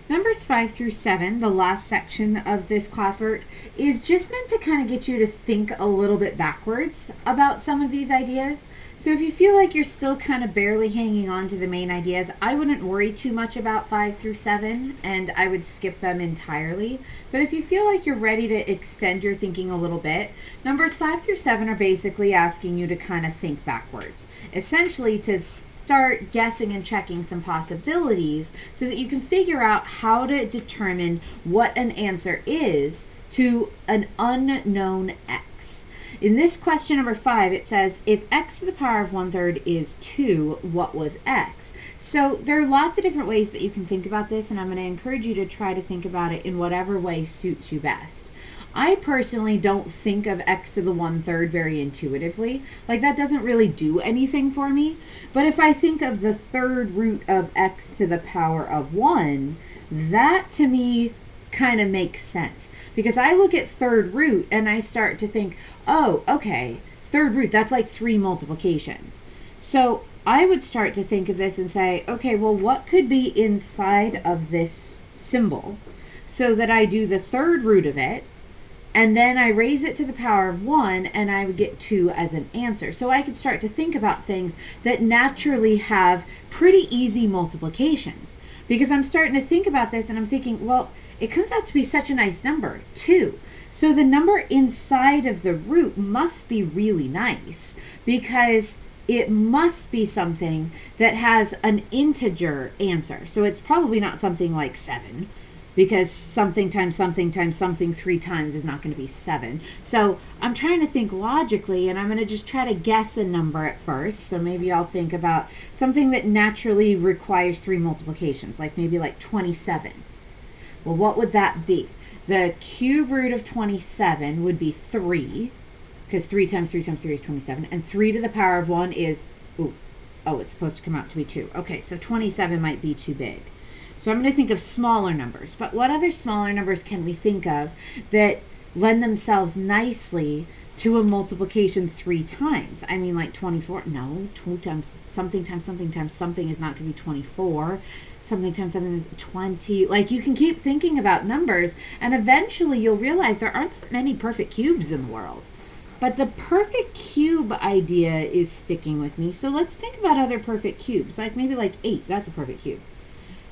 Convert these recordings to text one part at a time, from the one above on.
Numbers 5 through 7, the last section of this classwork, is just meant to kind of get you to think a little bit backwards about some of these ideas. So if you feel like you're still kind of barely hanging on to the main ideas, I wouldn't worry too much about 5 through 7, and I would skip them entirely. But if you feel like you're ready to extend your thinking a little bit, numbers 5 through 7 are basically asking you to kind of think backwards. Essentially to start guessing and checking some possibilities so that you can figure out how to determine what an answer is to an unknown x. In this question number 5, it says, if x to the power of 1/3 is 2, what was x? So there are lots of different ways that you can think about this, and I'm going to encourage you to try to think about it in whatever way suits you best. I personally don't think of x to the 1/3 very intuitively. Like, that doesn't really do anything for me. But if I think of the third root of x to the power of 1, that to me kind of makes sense. Because I look at third root and I start to think, oh, okay, third root, that's like 3 multiplications. So I would start to think of this and say, okay, well, what could be inside of this symbol so that I do the third root of it, and then I raise it to the power of 1, and I would get 2 as an answer. So I could start to think about things that naturally have pretty easy multiplications. Because I'm starting to think about this, and I'm thinking, well, it comes out to be such a nice number, 2. So the number inside of the root must be really nice, because it must be something that has an integer answer. So it's probably not something like 7, because something times something times something 3 times is not going to be 7. So I'm trying to think logically, and I'm going to just try to guess a number at first. So maybe I'll think about something that naturally requires 3 multiplications, like maybe like 27. Well, what would that be? The cube root of 27 would be 3, because 3 times 3 times 3 is 27, and 3 to the power of 1 is, it's supposed to come out to be 2. Okay, so 27 might be too big. So I'm going to think of smaller numbers. But what other smaller numbers can we think of that lend themselves nicely to a multiplication 3 times? I mean, like 24. No, 2 times something times something is not going to be 24. Something times something is 20. Like, you can keep thinking about numbers, and eventually you'll realize there aren't that many perfect cubes in the world. But the perfect cube idea is sticking with me. So let's think about other perfect cubes. Like maybe like 8. That's a perfect cube.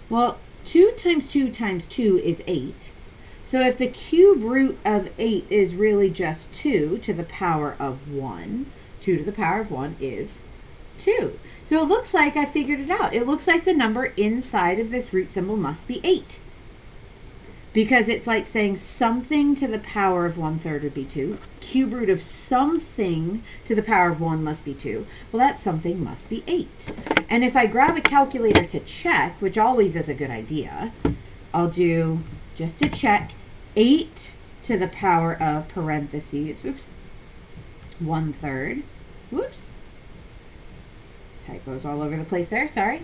Well, 2 times 2 times 2 is 8. So if the cube root of 8 is really just 2 to the power of 1, 2 to the power of 1 is 2. So it looks like I figured it out. It looks like the number inside of this root symbol must be 8. Because it's like saying something to the power of 1/3 would be 2. Cube root of something to the power of 1 must be 2. Well, that something must be 8. And if I grab a calculator to check, which always is a good idea, I'll do, just to check, 8 to the power of parentheses, 1/3. Whoops. Typos all over the place there, sorry.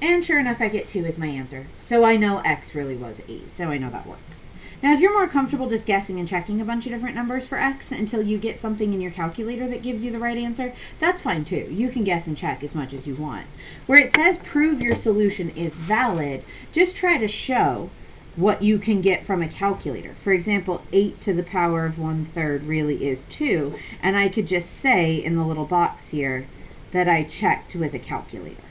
And sure enough, I get 2 as my answer. So I know x really was 8. So I know that works. Now, if you're more comfortable just guessing and checking a bunch of different numbers for x until you get something in your calculator that gives you the right answer, that's fine too. You can guess and check as much as you want. Where it says prove your solution is valid, just try to show what you can get from a calculator. For example, 8 to the power of 1/3 really is 2. And I could just say in the little box here that I checked with a calculator.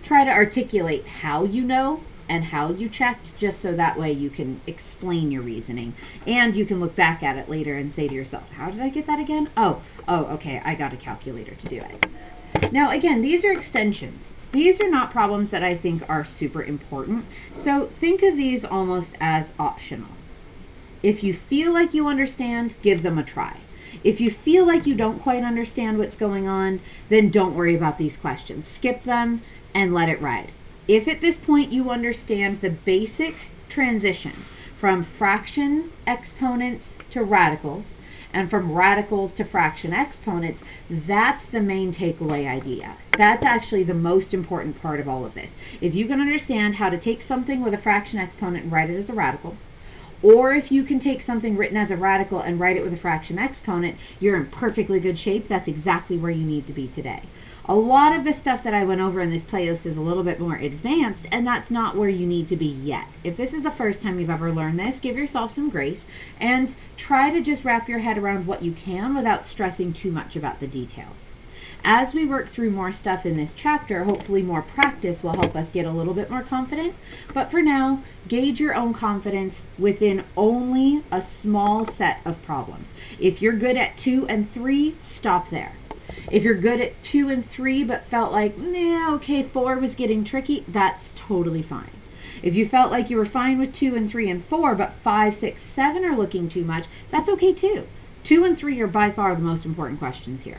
Try to articulate how you know and how you checked, just so that way you can explain your reasoning, and you can look back at it later and say to yourself, how did I get that again? Oh, okay, I got a calculator to do it. Now again, these are extensions. These are not problems that I think are super important, so think of these almost as optional. If you feel like you understand, give them a try. If you feel like you don't quite understand what's going on, then don't worry about these questions. Skip them and let it ride. If at this point you understand the basic transition from fraction exponents to radicals, and from radicals to fraction exponents, that's the main takeaway idea. That's actually the most important part of all of this. If you can understand how to take something with a fraction exponent and write it as a radical, or if you can take something written as a radical and write it with a fraction exponent, you're in perfectly good shape. That's exactly where you need to be today. A lot of the stuff that I went over in this playlist is a little bit more advanced, and that's not where you need to be yet. If this is the first time you've ever learned this, give yourself some grace and try to just wrap your head around what you can without stressing too much about the details. As we work through more stuff in this chapter, hopefully more practice will help us get a little bit more confident. But for now, gauge your own confidence within only a small set of problems. If you're good at 2 and 3, stop there. If you're good at 2 and 3 but felt like, okay, 4 was getting tricky, that's totally fine. If you felt like you were fine with 2 and 3 and 4, but 5, 6, 7 are looking too much, that's okay too. 2 and 3 are by far the most important questions here.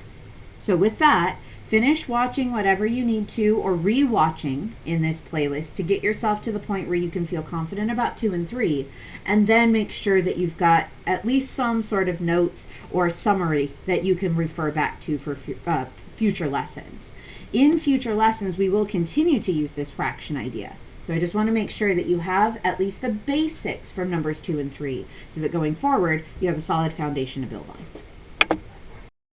So with that, finish watching whatever you need to or re-watching in this playlist to get yourself to the point where you can feel confident about 2 and 3, and then make sure that you've got at least some sort of notes or summary that you can refer back to for future lessons. In future lessons, we will continue to use this fraction idea. So I just want to make sure that you have at least the basics from numbers 2 and 3 so that going forward, you have a solid foundation to build on.